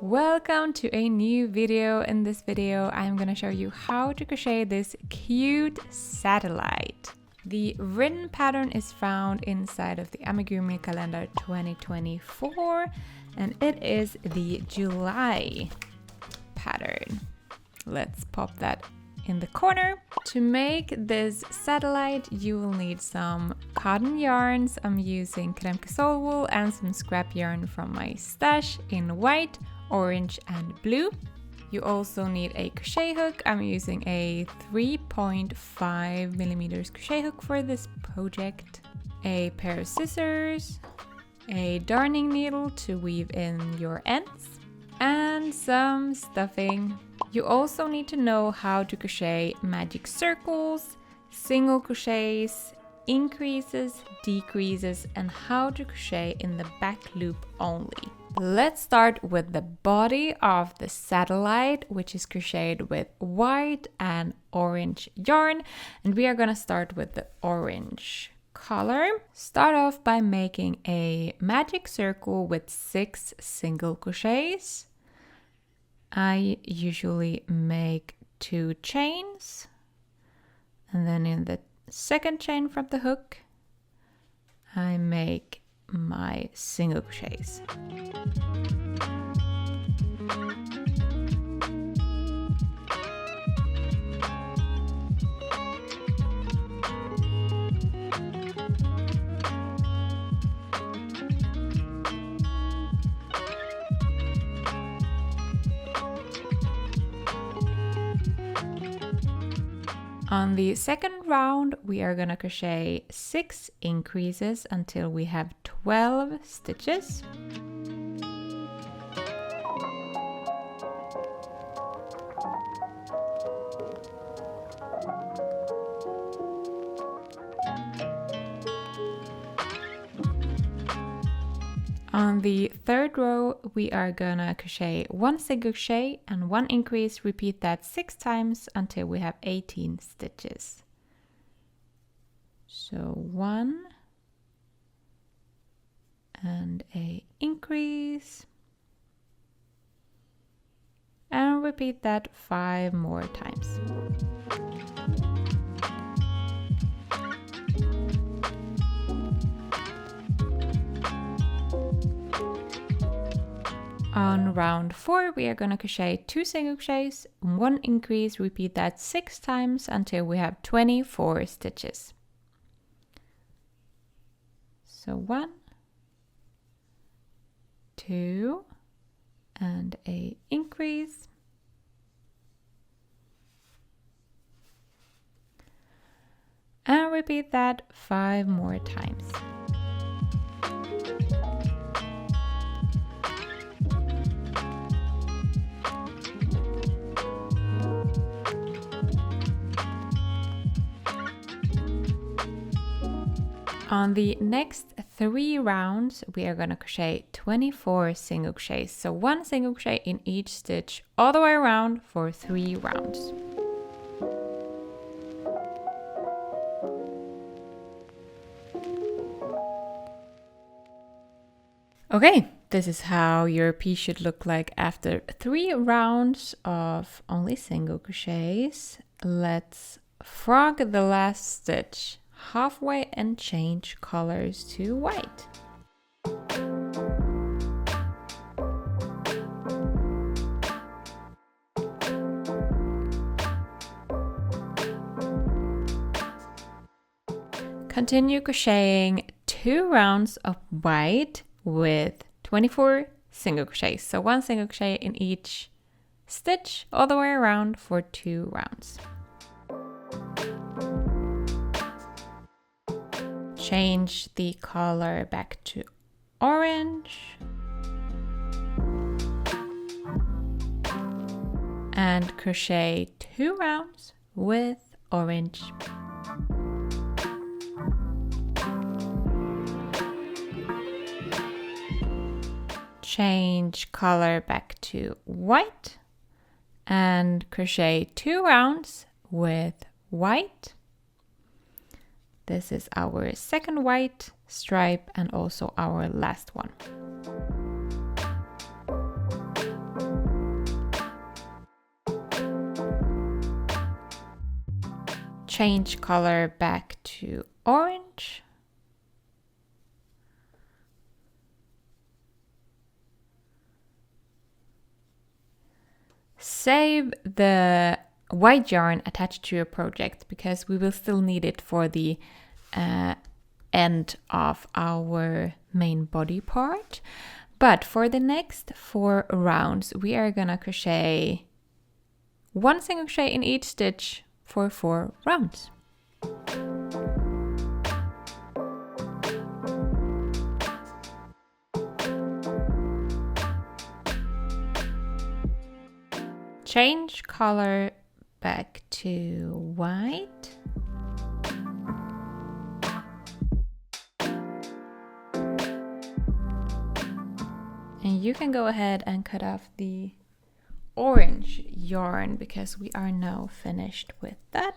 Welcome to a new video. In this video, I'm gonna show you how to crochet this cute satellite. The written pattern is found inside of the Amigurumi Calendar 2024, and it is the July pattern. Let's pop that in the corner. To make this satellite, you will need some cotton yarns. I'm using creme cresol wool and some scrap yarn from my stash in white, orange and blue. You also need a crochet hook. I'm using a 3.5 millimeters crochet hook for this project, a pair of scissors, a darning needle to weave in your ends, and some stuffing. You also need to know how to crochet magic circles, single crochets, increases, decreases, and how to crochet in the back loop only. Let's start with the body of the satellite, which is crocheted with white and orange yarn, and we are going to start with the orange color. Start off by making a magic circle with 6 single crochets. I usually make 2 chains, and then in the second chain from the hook I make my single crochets. On the second round, we are gonna crochet 6 increases until we have 12 stitches. On the third row, we are gonna crochet 1 single crochet and 1 increase. Repeat that 6 times until we have 18 stitches. So 1 and a increase, and repeat that 5 more times. On round 4, we are going to crochet 2 single crochets, 1 increase. Repeat that 6 times until we have 24 stitches. So 1, 2, and a increase, and repeat that 5 more times. On the next 3 rounds, we are going to crochet 24 single crochets. So 1 single crochet in each stitch all the way around for 3 rounds. Okay, this is how your piece should look like after 3 rounds of only single crochets. Let's frog the last stitch halfway and change colors to white. Continue crocheting 2 rounds of white with 24 single crochets. So 1 single crochet in each stitch all the way around for 2 rounds. Change the color back to orange and crochet 2 rounds with orange. Change color back to white and crochet 2 rounds with white. This is our second white stripe and also our last one. change color back to orange. Save the white yarn attached to your project because we will still need it for the end of our main body part. But for the next 4 rounds, we are gonna crochet 1 single crochet in each stitch for 4 rounds. Change color back to white. And you can go ahead and cut off the orange yarn because we are now finished with that.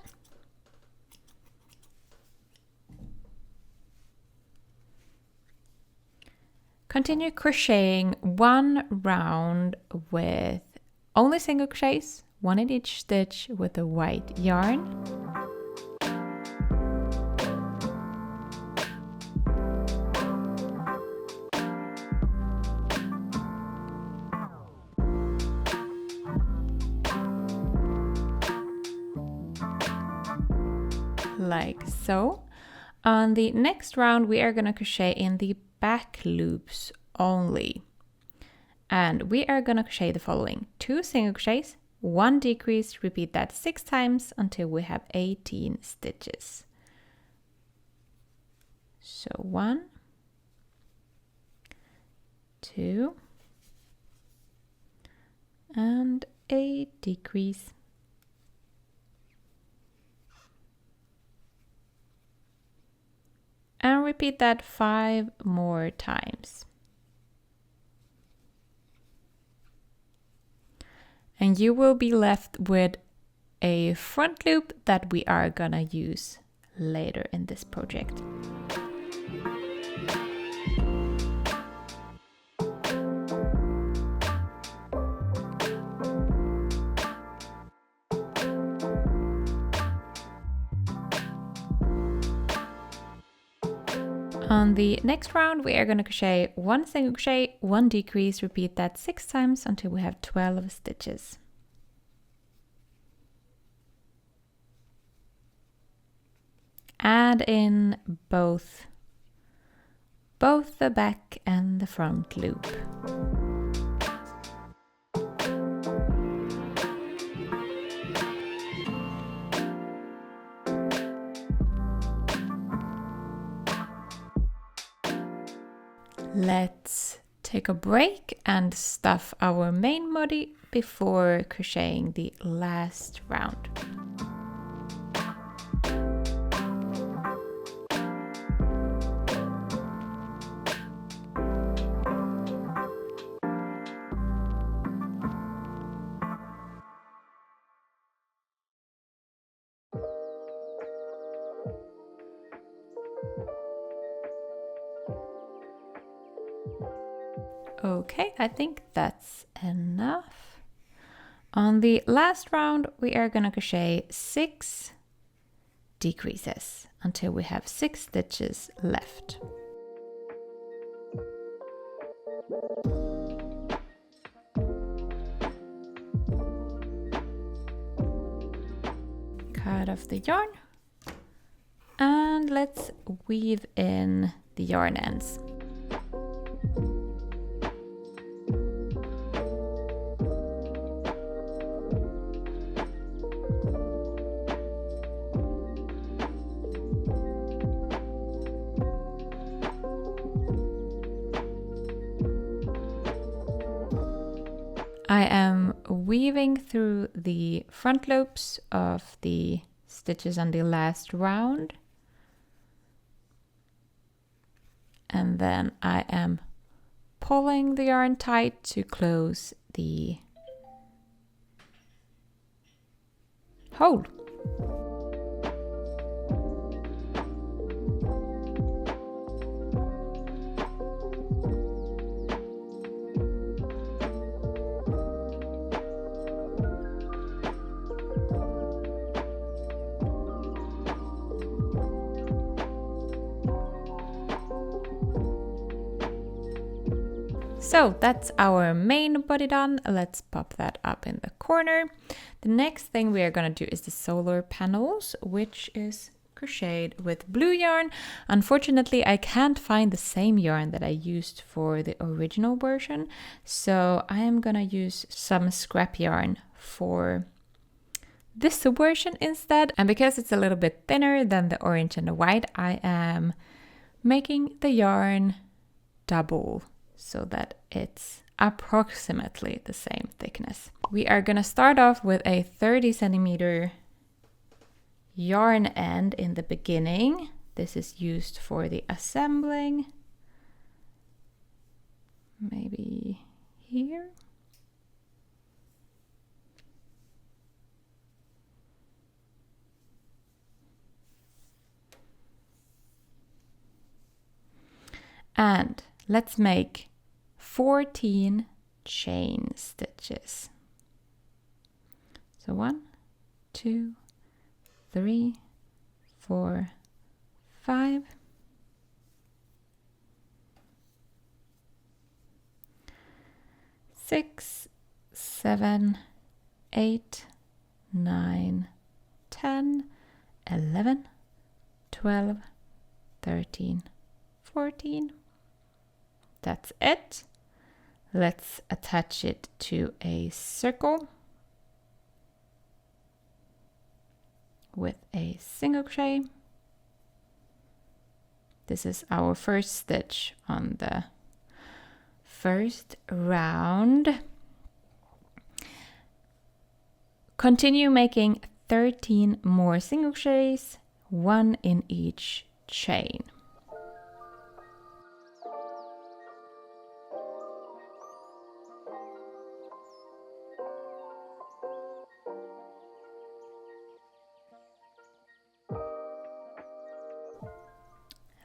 Continue crocheting 1 round with only single crochets, 1 in each stitch with the white yarn. Like so. On the next round, we are going to crochet in the back loops only. And we are going to crochet the following: 2 single crochets, 1 decrease, repeat that 6 times until we have 18 stitches. So 1, 2, and a decrease. And repeat that 5 more times. And you will be left with a front loop that we are gonna use later in this project. On the next round, we are going to crochet 1 single crochet, 1 decrease, repeat that 6 times until we have 12 stitches. Add in both the back and the front loop. Let's take a break and stuff our main body before crocheting the last round. Okay, I think that's enough. On the last round, we are going to crochet 6 decreases until we have 6 stitches left. Cut off the yarn and let's weave in the yarn ends. I am weaving through the front loops of the stitches on the last round. And then I am pulling the yarn tight to close the hole. So that's our main body done. Let's pop that up in the corner. The next thing we are gonna do is the solar panels, which is crocheted with blue yarn. Unfortunately, I can't find the same yarn that I used for the original version, so I am gonna use some scrap yarn for this version instead. And because it's a little bit thinner than the orange and the white, I am making the yarn double so that it's approximately the same thickness. We are gonna start off with a 30 centimeter yarn end in the beginning. This is used for the assembling. Maybe here. And let's make 14 chain stitches. So 1, 2, 3, 4, 5. 6, 7, 8, 9, 10, 11, 12, 13, 14. That's it. Let's attach it to a circle with a single crochet. This is our first stitch on the first round. Continue making 13 more single crochets, 1 in each chain.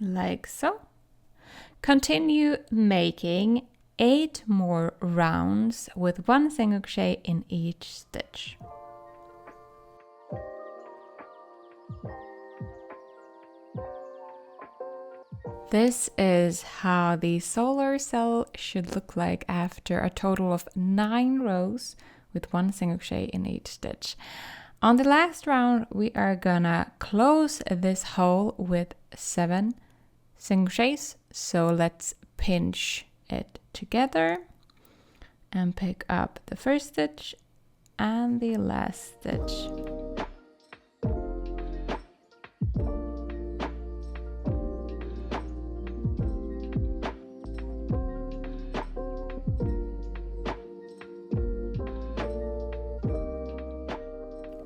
Like so. Continue making 8 more rounds with 1 single crochet in each stitch. This is how the solar cell should look like after a total of 9 rows with 1 single crochet in each stitch. On the last round, we are gonna close this hole with 7 single crochets. So let's pinch it together and pick up the first stitch and the last stitch.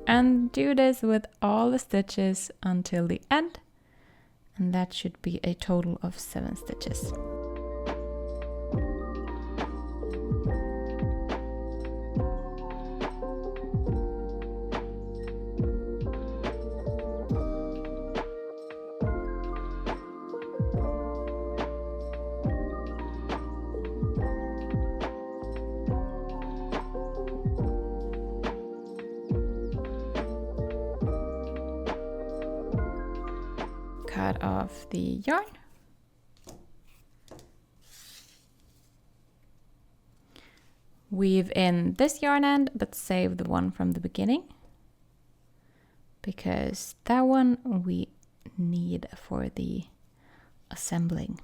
And do this with all the stitches until the end. And that should be a total of 7 stitches. Cut off the yarn. Weave in this yarn end, but save the one from the beginning, because that one we need for the assembling.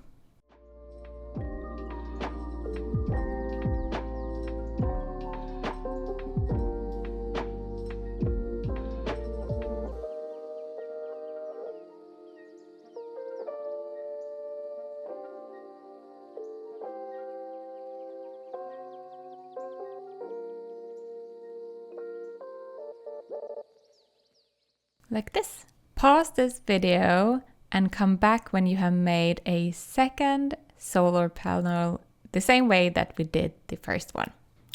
Like this. Pause this video and come back when you have made a second solar panel the same way that we did the first one.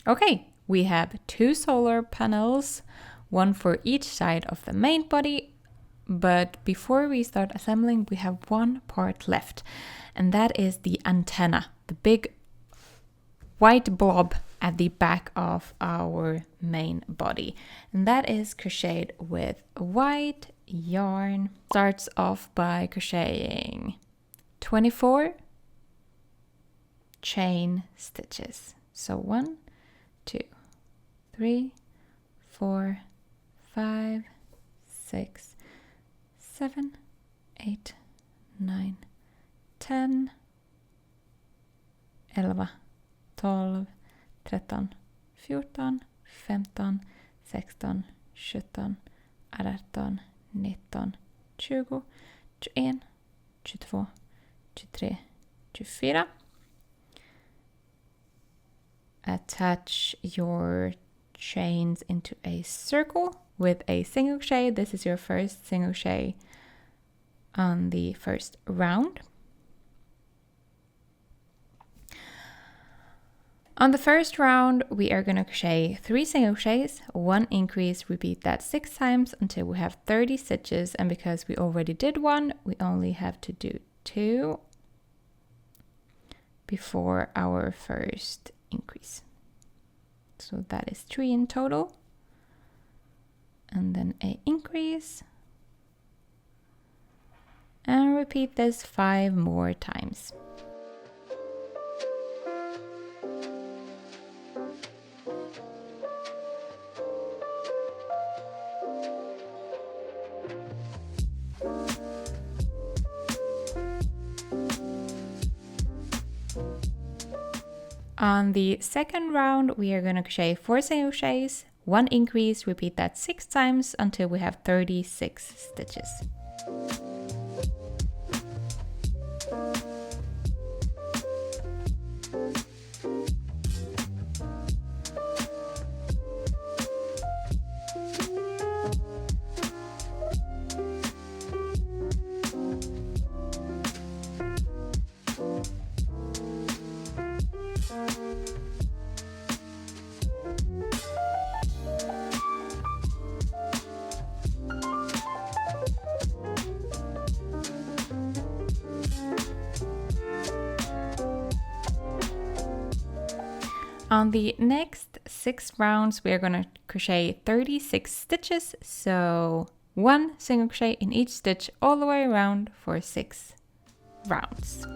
Okay, we have 2 solar panels, one for each side of the main body, but before we start assembling, we have one part left, and that is the antenna, the big white blob at the back of our main body. And that is crocheted with white yarn. Starts off by crocheting 24, chain stitches. So 1, 2, 3, 4, 5, 6, 7, 8, 9, 10, 11, 12, 13, 14, 15, 16, 17, 18, 19, 20, 21, 22, 23, 24. Attach your chains into a circle with a single crochet. This is your first single crochet on the first round. On the first round, we are going to crochet 3 single crochets, 1 increase, repeat that 6 times until we have 30 stitches, and because we already did 1, we only have to do 2 before our first increase. So that is 3 in total, and then a increase, and repeat this 5 more times. On the second round, we are going to crochet 4 single crochets, 1 increase, repeat that 6 times until we have 36 stitches. On the next 6 rounds, we are going to crochet 36 stitches, so 1 single crochet in each stitch all the way around for 6 rounds.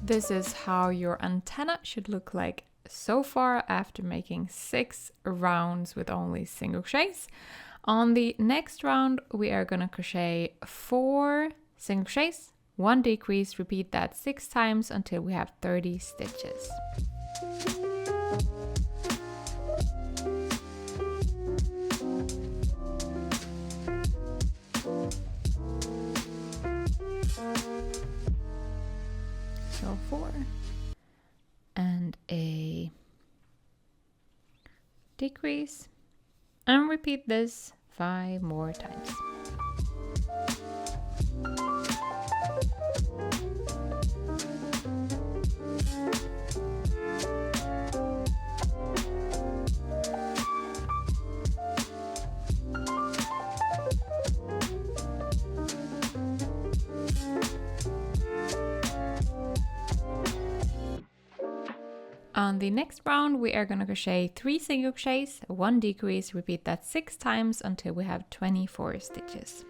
This is how your antenna should look like so far after making 6 rounds with only single crochets. On the next round, we are going to crochet 4 single crochets, 1 decrease, repeat that 6 times until we have 30 stitches. So 4 and a decrease, and repeat this 5 more times. On the next round, we are going to crochet 3 single crochets, 1 decrease, repeat that 6 times until we have 24 stitches.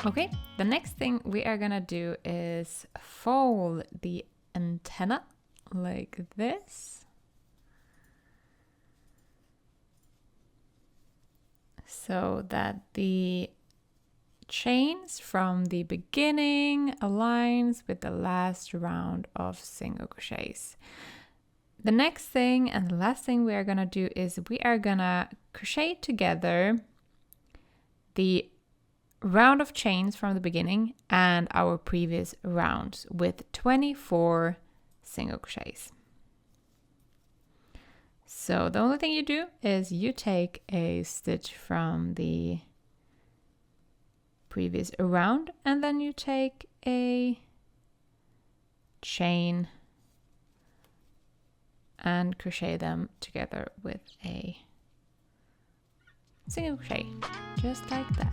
Okay, the next thing we are gonna do is fold the antenna like this. So that the chains from the beginning aligns with the last round of single crochets. The next thing and the last thing we are gonna do is we are gonna crochet together the round of chains from the beginning and our previous rounds with 24 single crochets. So the only thing you do is you take a stitch from the previous round and then you take a chain and crochet them together with a single crochet, just like that.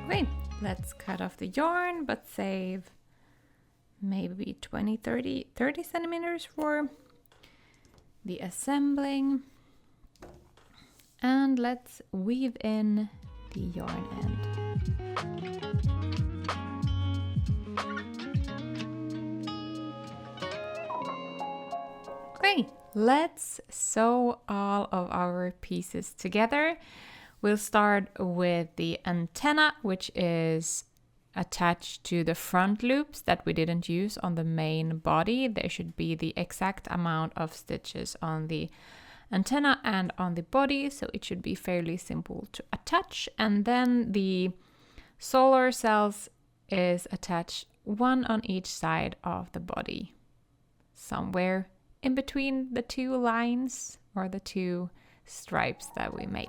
Okay, let's cut off the yarn, but save maybe 30 centimeters for the assembling. And let's weave in the yarn end. Okay, let's sew all of our pieces together. We'll start with the antenna, which is attached to the front loops that we didn't use on the main body. There should be the exact amount of stitches on the antenna and on the body, so it should be fairly simple to attach. And then the solar cells is attached one on each side of the body, somewhere in between the two lines or the two stripes that we made.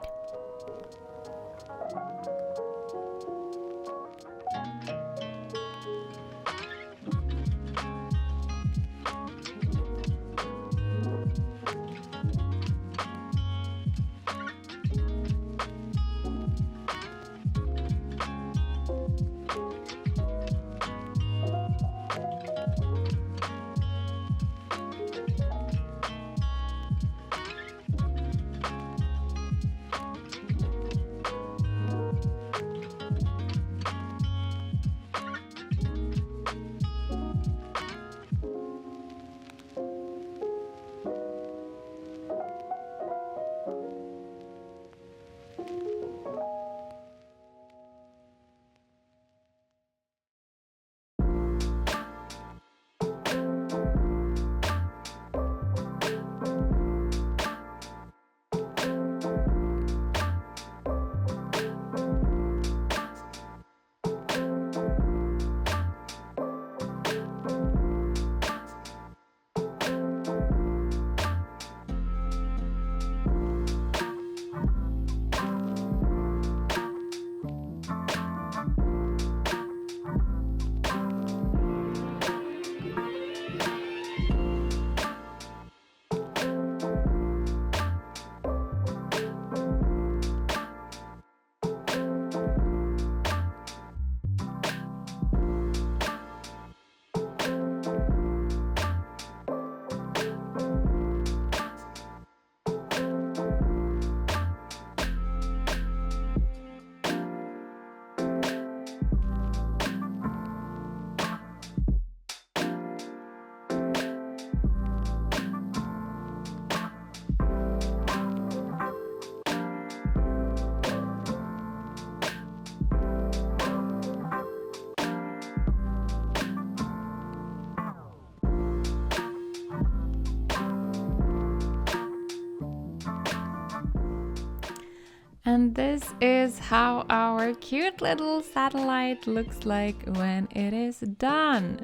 And this is how our cute little satellite looks like when it is done.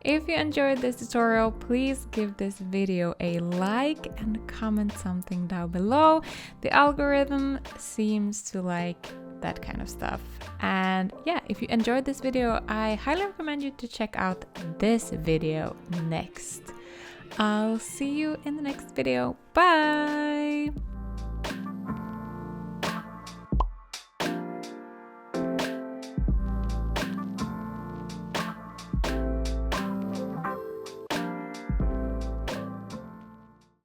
If you enjoyed this tutorial, please give this video a like and comment something down below. The algorithm seems to like that kind of stuff. And yeah, if you enjoyed this video, I highly recommend you to check out this video next. I'll see you in the next video. Bye!